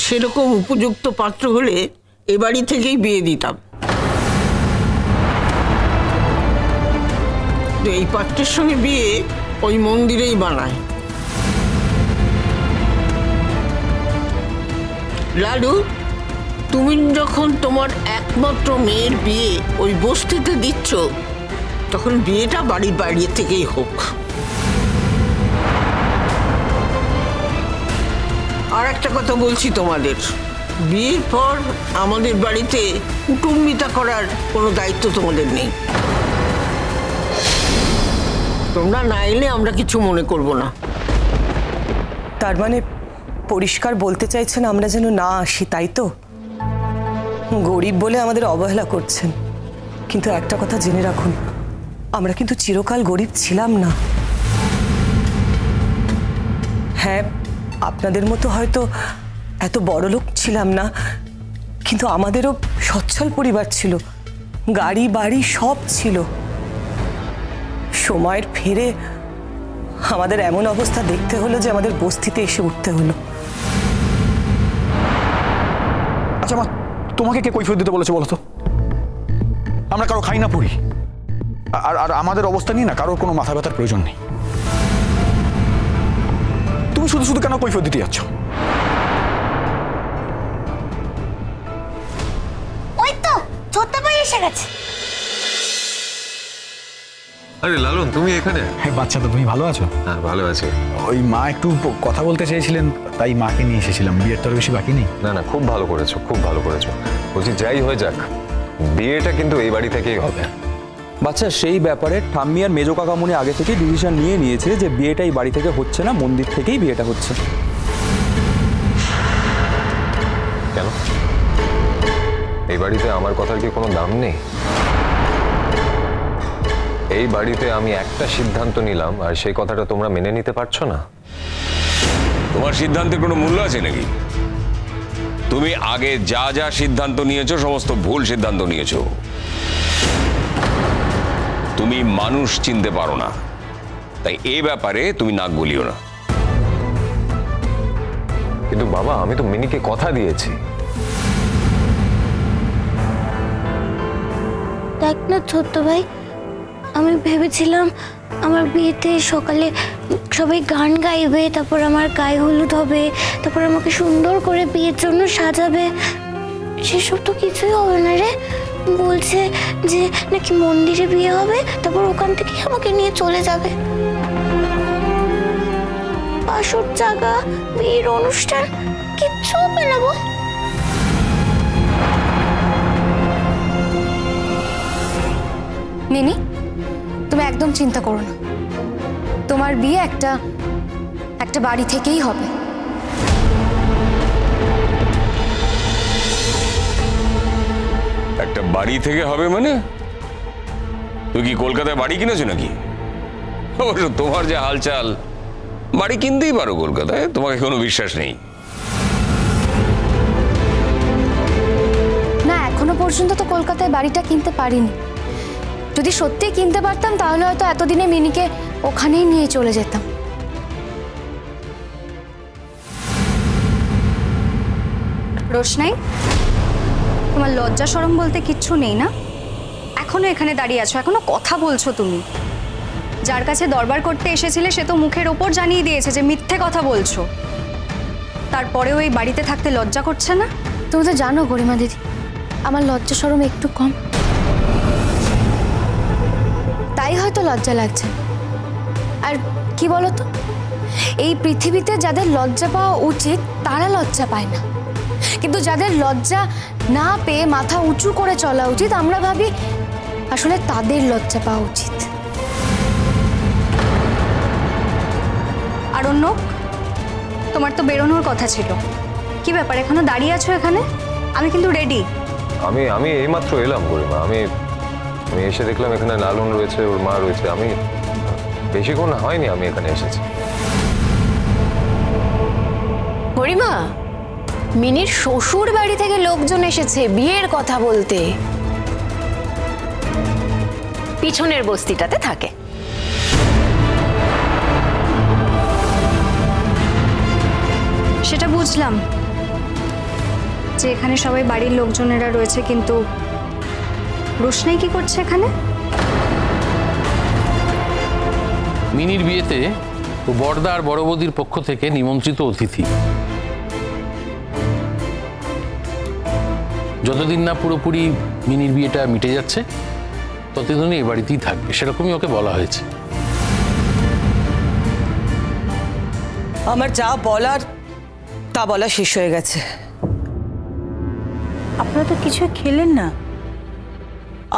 সেরকম উপযুক্ত পাত্র হলে এ বাড়ি থেকেই বিয়ে দিতাম। এই পাত্রের সঙ্গে বিয়ে ওই মন্দিরেই বানায়। লালু, তুমি যখন তোমার একমাত্র মেয়ের বিয়ে ওই বস্তিতে দিচ্ছ, তখন বিয়েটা বাড়ির বাইরে থেকেই হোক। আর একটা কথা বলছি তোমাদের, বিয়ের পর আমাদের বাড়িতে কুটুম্বিতা করার কোনো দায়িত্ব তোমাদের নেই। তোমরা না এলে আমরা কিছু মনে করব না। তার মানে পরিষ্কার বলতে চাইছেন আমরা যেন না আসি, তাই তো? গরিব বলে আমাদের অবহেলা করছেন, কিন্তু একটা কথা জেনে রাখুন, আমরা কিন্তু চিরকাল গরিব ছিলাম না। হ্যাঁ, আপনাদের মতো হয়তো এত বড়লোক ছিলাম না, কিন্তু আমাদেরও সচ্ছল পরিবার ছিল, গাড়ি বাড়ি সব ছিল। সময়ের ফেরে আমাদের এমন অবস্থা দেখতে হলো যে আমাদের বস্তিতে এসে উঠতে হলো। আচ্ছা মা, তোমাকে কে কৈফিয়ত দিতে বলেছে বলো তো? আমরা কারো খাই না পড়ি, আর আমাদের অবস্থা নিয়ে না কারোর কোনো মাথা ব্যথার প্রয়োজন নেই। তুমি শুধু শুধু কেন কৈফিয়ত দিতে যাচ্ছ? ওই তো ছোট্ট ভাই এসে গেছে। আরে লালন, তুমি এখানে? হ্যাঁ বাচ্চা, তো তুমি ভালো আছো? হ্যাঁ ভালো আছি। ওই মা একটু কথা বলতে চেয়েছিলেন, তাই মাকে নিয়ে এসেছিলাম। বিয়ের তো বেশি বাকি নেই। না না, খুব ভালো করেছো, খুব ভালো করেছো। বলছি যাই হয়ে যাক, বিয়েটা কিন্তু এই বাড়ি থেকেই হবে। বাচ্চা, সেই ব্যাপারে ঠাম্মি আর মেজো কাকামুনি আগে থেকে ডিসিশন নিয়েছে যে বিয়েটা এই বাড়ি থেকে হচ্ছে না, মন্দির থেকেই বিয়েটা হচ্ছে। কেন? এই বাড়িতে আমার কথার কি কোনো দাম নেই? এই বাড়িতে আমি একটা সিদ্ধান্ত নিলাম, আর সেই কথাটা তোমরা মেনে নিতে পারছো না। তোমার সিদ্ধান্তের কোনো মূল্য আছে নাকি? তুমি আগে যা যা সিদ্ধান্ত নিয়েছো সমস্ত ভুল সিদ্ধান্ত নিয়েছো। তুমি মানুষ চিনতে পারো না, তাই এই ব্যাপারে তুমি নাক গলিও না। কিন্তু বাবা, আমি তো মিনিকে কথা দিয়েছি। দেখ না ছোট্ট ভাই, আমি ভেবেছিলাম আমার বিয়েতে সকালে সবাই গান গাইবে, তারপর আমার গায়ে হলুদ হবে, তারপর আমাকে সুন্দর করে বিয়ের জন্য সাজাবে। সেসব তো কিছুই হবে না রে। বলছে যে নাকি মন্দিরে বিয়ে হবে, তারপর ওখান থেকে আমাকে নিয়ে চলে যাবে। বাসর জায়গা, বিয়ের অনুষ্ঠান কিচ্ছু হবে না বল। মিনি, তুমি একদম চিন্তা করো না, তোমার বিয়ে একটা বাড়ি থেকেই হবে। একটা বাড়ি থেকে হবে মানে? তুই কি কলকাতায় বাড়ি কিনেছো নাকি? অবশ্য তোমার যে হালচাল, বাড়ি কিনতেই পারো কলকাতায়, তোমাকে কোনো বিশ্বাস নেই। না, এখনো পর্যন্ত তো কলকাতায় বাড়িটা কিনতে পারিনি। যদি সত্যি কিনতে পারতাম তাহলে হয়তো এতদিনে মিনিকে ওখানেই নিয়ে চলে যেতাম। রোশনাই, তোমার লজ্জা শরম বলতে কিচ্ছু নেই না? এখনো এখানে দাঁড়িয়ে আছো, এখনো কথা বলছো তুমি। যার কাছে দরবার করতে এসেছিলে সে তো মুখের ওপর জানিয়ে দিয়েছে যে মিথ্যে কথা বলছো। তারপরেও এই বাড়িতে থাকতে লজ্জা করছে না? তুমি তো জানো গরিমা দিদি, আমার লজ্জা শরম একটু কম, তাই হয়তো লজ্জা লাগছে। আর কি বলতো, এই পৃথিবীতে যাদের লজ্জা পাওয়া উচিত তারা লজ্জা পায় না, কিন্তু যাদের লজ্জা না পেয়ে মাথা উঁচু করে চলা উচিত আমরা ভাবি আসলে তাদের লজ্জা পাওয়া উচিত। আর অন্য, তোমার তো বেরোনোর কথা ছিল, কি ব্যাপার এখনো দাঁড়িয়ে আছো এখানে? আমি কিন্তু রেডি। আমি এইমাত্র এলাম গরিমা। আমি এসে দেখলাম এখানে লালন রয়েছে, ওর মা রয়েছে। আমি বেশিক্ষণ হয়নি আমি এখানে এসেছি। গরিমা, মিনির শ্বশুর বাড়ি থেকে লোকজন এসেছে বিয়ের কথা বলতে। পিছনের বস্তিটাতে থাকে। সেটা বুঝলাম, যে এখানে সবাই বাড়ির লোকজনেরা রয়েছে, কিন্তু রোশনাই কি করছে এখানে? মিনির বিয়েতে ও বড়দা আর বড় বৌদির পক্ষ থেকে নিমন্ত্রিত অতিথি। যতদিন না পুরোপুরি মিনির বিয়েটা মিটে যাচ্ছে ততদিনই এই বাড়িতেই থাকবে, সেরকমই ওকে বলা হয়েছে। আমার যা বলার তা বলা শেষ হয়ে গেছে। আপনারা তো কিছু খেলেন না।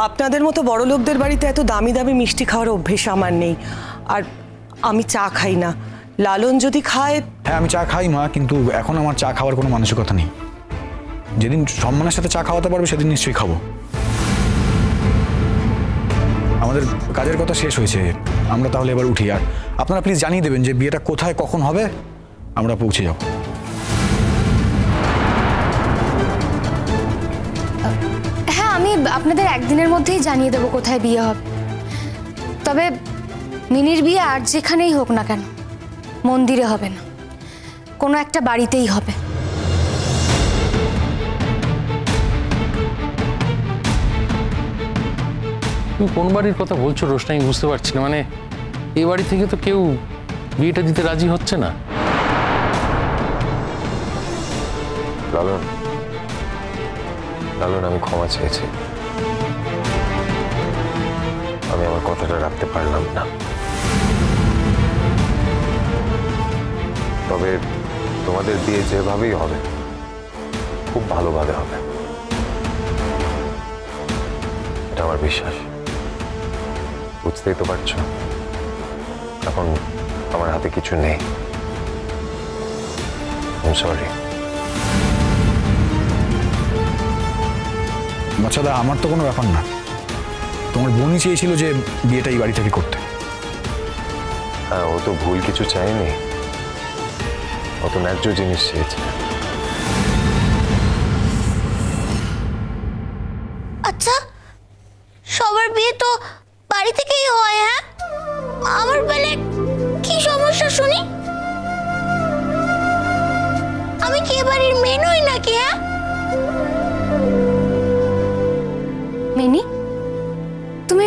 আপনাদের মতো বড় লোকদের বাড়িতে এত দামি দামি মিষ্টি খাওয়ার অভ্যেস আমার নেই, আর আমি চা খাই না। লালন যদি খায়। হ্যাঁ আমি চা খাই মা, কিন্তু এখন আমার চা খাওয়ার কোনো মানসিকতা নেই। যেদিন সম্মানের সাথে চা খাওয়াতে পারবে সেদিন নিশ্চয়ই খাবো। আমাদের কাজের কথা শেষ হয়েছে, আমরা তাহলে এবার উঠি। আর আপনারা প্লিজ জানিয়ে দেবেন যে বিয়েটা কোথায় কখন হবে, আমরা পৌঁছে যাব। হ্যাঁ, আমি আপনাদের একদিনের মধ্যেই জানিয়ে দেবো কোথায় বিয়ে হবে। তবে মিনির বিয়ে আর যেখানেই হোক না কেন মন্দিরে হবে না, কোনো একটা বাড়িতেই হবে। তুমি কোন বাড়ির কথা বলছো রোশনাই, আমি বুঝতে পারছি না। মানে এই বাড়ি থেকে তো কেউ বিয়েটা দিতে রাজি হচ্ছে না। লালন, লালন, আমি ক্ষমা চেয়েছি। আমি আমার কথাটা রাখতে পারলাম না। তবে তোমাদের বিয়ে যেভাবেই হবে খুব ভালোভাবে হবে, এটা আমার বিশ্বাস। বুঝতেই তো পারছো এখন আমার হাতে কিছু নেই। সরি। বাচ্চাদা, আমার তো কোনো ব্যাপার না। তোমার বোনই চেয়েছিল যে বিয়েটা এই বাড়ি থেকে করতে। হ্যাঁ, ও তো ভুল কিছু চায়নি, ও তো ন্যায্য জিনিস চেয়েছে। আচ্ছা, সবার বিয়ে তো বাড়ি থেকেই হয়। হ্যাঁ, আমার বেলায় কি সমস্যা শুনি? আমি কি বাড়ির মেয়ে নই নাকি? হ্যাঁ মিনি, তুমি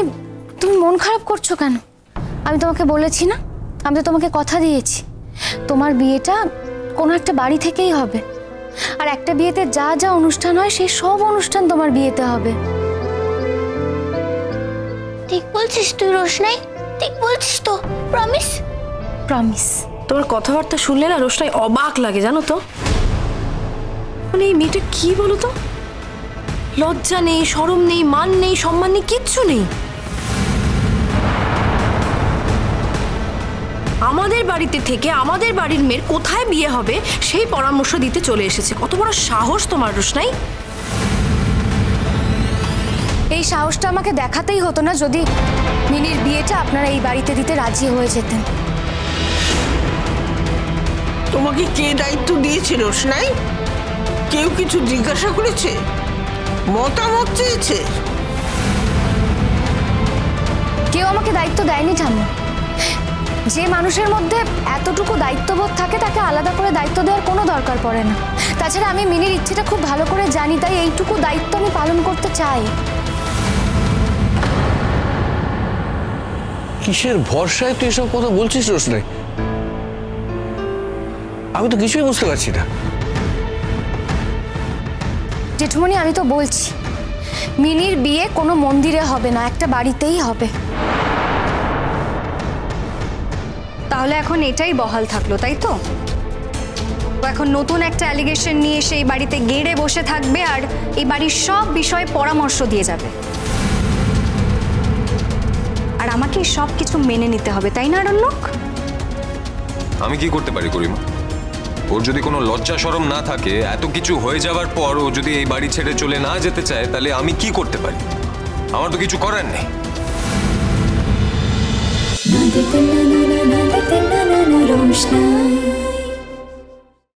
তুমি মন খারাপ করছো কেন? আমি তোমাকে বলেছি না, আমি তো তোমাকে কথা দিয়েছি তোমার বিয়েটা কোনো একটা বাড়ি থেকেই হবে। আর একটা বিয়েতে যা যা অনুষ্ঠান হয় সেই সব অনুষ্ঠান তোমার বিয়েতে হবে। ঠিক বলছিস তুই রোশনাই, ঠিক বলছিস তো? প্রমিস? প্রমিস। তোমার কথাবার্তা শুনলে না রোশনাই অবাক লাগে, জানো তো। মানে এই মেয়েটা কি বলো তো, লজ্জা নেই, শরম নেই, মান নেই, সম্মান নেই, কিচ্ছু নেই। আমাদের বাড়িতে থেকে আমাদের বাড়ির মেয়ের কোথায় বিয়ে হবে সেই পরামর্শ দিতে চলে এসেছে। কত বড় সাহস তোমার রোশনাই! এই সাহসটা আমাকে দেখাতেই হতো না যদি মিনির বিয়েটা আপনারা এই বাড়িতে দিতে রাজি হয়ে যেতেন। তোমাকে কে দায়িত্ব দিয়েছে রোশনাই? কেউ কিছু জিজ্ঞাসা করেছে? মতামত চেয়েছে? কেউ আমাকে দায়িত্ব দেয়নি ঠাম্মা। যে মানুষের মধ্যে এতটুকু দায়িত্ববোধ থাকে তাকে আলাদা করে দায়িত্ব দেওয়ার কোনো দরকার পড়ে না। তাছাড়া আমি মিনির ইচ্ছেটা খুব ভালো করে জানি, তাই এইটুকু দায়িত্ব আমি পালন করতে চাই। কিসের ভরসায় তুই এসব কথা বলছিস রোশনাই? আমি তো কিছুই বুঝতে পারছি না। জেঠুমনি, আমি তো বলছি মিনির বিয়ে কোনো মন্দিরে হবে না, একটা বাড়িতেই হবে। তাহলে এখন এটাই বহাল থাকলো, তাই তো? ও এখন নতুন একটা অ্যালিগেশন নিয়ে সেই বাড়িতে গেড়ে বসে থাকবে আর এই বাড়ির সব বিষয়ে পরামর্শ দিয়ে যাবে। আর আমাকে সব কিছু মেনে নিতে হবে, তাই না রণ্যক? আমি কি করতে পারি গরিমা? ওর যদি কোনো লজ্জা শরম না থাকে, এত কিছু হয়ে যাওয়ার পর ও যদি এই বাড়ি ছেড়ে চলে না যেতে চায়, তাহলে আমি কি করতে পারি? আমার তো কিছু করার নেই। रोशनाई।